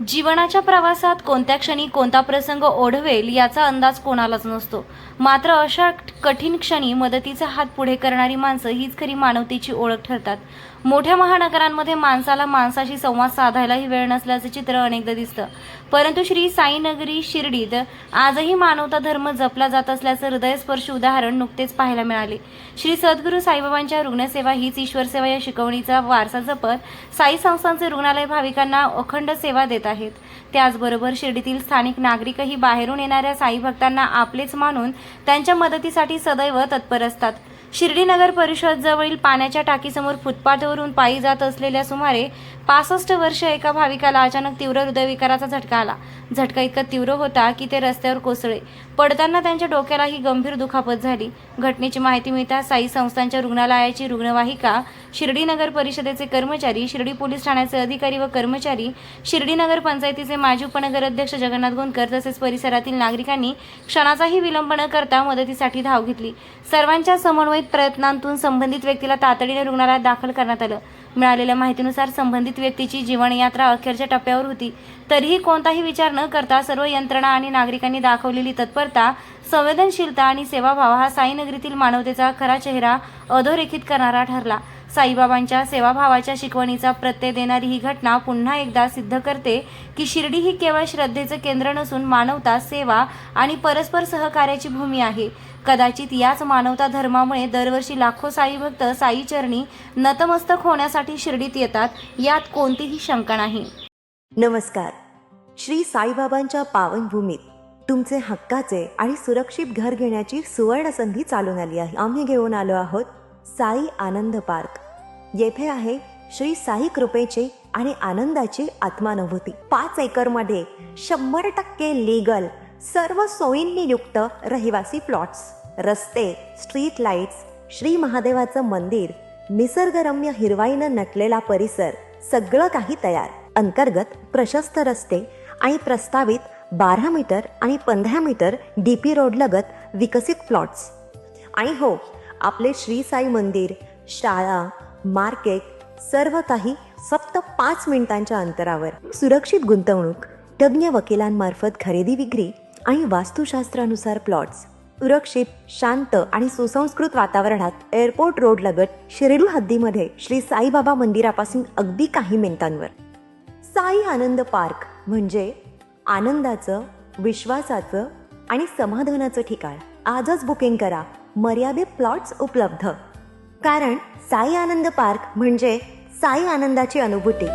जीवनाच्या प्रवासात कोणत्या क्षणी कोणता प्रसंग ओढवेल याचा अंदाज कोणालाच नसतो. मात्र अशा कठीण क्षणी मदतीचा हात पुढे करणारी माणसं हीच खरी मानवतेची ओळख ठरतात. मोठ्या महानगरांमध्ये माणसाला माणसाशी संवाद साधायलाही वेळ नसल्याचे चित्र अनेकदा दिसतं. परंतु श्री साई नगरी शिर्डीत आजही मानवता धर्म जपला जात असल्याचं हृदयस्पर्शी उदाहरण नुकतेच पाहायला मिळाले. श्री सद्गुरू साईबाबांच्या रुग्णसेवा हीच ईश्वर सेवा या शिकवणीचा वारसा जपत साई संस्थांचे रुग्णालय भाविकांना अखंड सेवा देत आहेत. त्याचबरोबर शिर्डीतील स्थानिक नागरिकही बाहेरून येणाऱ्या साई भक्तांना आपलेच मानून त्यांच्या मदतीसाठी सदैव तत्पर असतात. शिर्डी नगर परिषद जवळील पाण्याच्या टाकीसमोर फुटपाथवरून पायी जात असलेल्या सुमारे 65 वर्ष एका भाविकाला अचानक तीव्र हृदयविकाराचा झटका आला. झटका इतका तीव्र होता की ते रस्त्यावर कोसळले. पडताना त्यांच्या डोक्यालाही गंभीर दुखापत झाली. घटनेची माहिती मिळताच साई संस्थांच्या रुग्णालयाची रुग्णवाहिका, शिर्डी नगर परिषदेचे कर्मचारी, शिर्डी पोलीस ठाण्याचे अधिकारी व कर्मचारी, शिर्डी नगर पंचायतीचे माजी उपनगराध्यक्ष जगन्नाथ गोंदकर तसेच परिसरातील नागरिकांनी क्षणाचाही विलंब न करता मदतीसाठी धाव घेतली. सर्वांच्या समन्वयित प्रयत्नांतून संबंधित व्यक्तीला तातडीने रुग्णालयात दाखल करण्यात आलं. मिळालेल्या माहितीनुसार संबंधित व्यक्तीची जीवनयात्रा अखेरच्या टप्प्यावर होती. तरीही कोणताही विचार न करता सर्व यंत्रणा आणि नागरिकांनी दाखवलेली तत्परता, संवेदनशीलता आणि सेवाभाव हा साईनगरीतील मानवतेचा खरा चेहरा अधोरेखित करणारा ठरला. साईबाबांच्या सेवाभावाच्या शिकवणीचा प्रत्यय देणारी ही घटना पुन्हा एकदा सिद्ध करते की शिर्डी ही केवळ श्रद्धेचं केंद्र नसून मानवता, सेवा आणि परस्पर सहकार्याची भूमी आहे. कदाचित याच मानवता धर्मामुळे दरवर्षी लाखो साई भक्त साई चरणी नतमस्तक होण्यासाठी शिर्डीत येतात, यात कोणतीही शंका नाही. नमस्कार. श्री साईबाबांच्या पावनभूमीत तुमचे हक्काचे आणि सुरक्षित घर घेण्याची सुवर्ण संधी चालून आली आहे. आम्ही घेऊन आलो आहोत साई आनंद पार्क. येथे आहे श्री साई कृपेचे आणि आनंदाची आत्मानुभूती. 5 एकरमध्ये 100% लीगल, सर्व सोयींनी युक्त रहिवासी प्लॉट्स, रस्ते, स्ट्रीट लाईट्स, श्री महादेवाचं मंदिर, निसर्गरम्य हिरवाईनं नटलेला परिसर, सगळं काही तयार. अंतर्गत प्रशस्त रस्ते आणि प्रस्तावित 12 मीटर आणि 15 मीटर DP रोड लगत विकसित प्लॉट्स. आणि हो, आपले श्री साई मंदिर, शाळा, मार्केट, सर्व काही फक्त 5 मिनिटांच्या अंतरावर. सुरक्षित गुंतवणूक, तज्ज्ञ वकिलांमार्फत खरेदी विक्री आणि वास्तुशास्त्रानुसार प्लॉट्स. सुरक्षित, शांत आणि सुसंस्कृत वातावरणात एअरपोर्ट रोड लगत शिर्डी हद्दीमध्ये श्री साईबाबा मंदिरापासून अगदी काही मिनिटांवर. साई आनंद पार्क म्हणजे आनंदाचं, विश्वासाचं आणि समाधानाचं ठिकाण. आजच बुकिंग करा. मर्यादित प्लॉट्स उपलब्ध. कारण साई आनंद पार्क म्हणजे साई आनंदाची अनुभूती.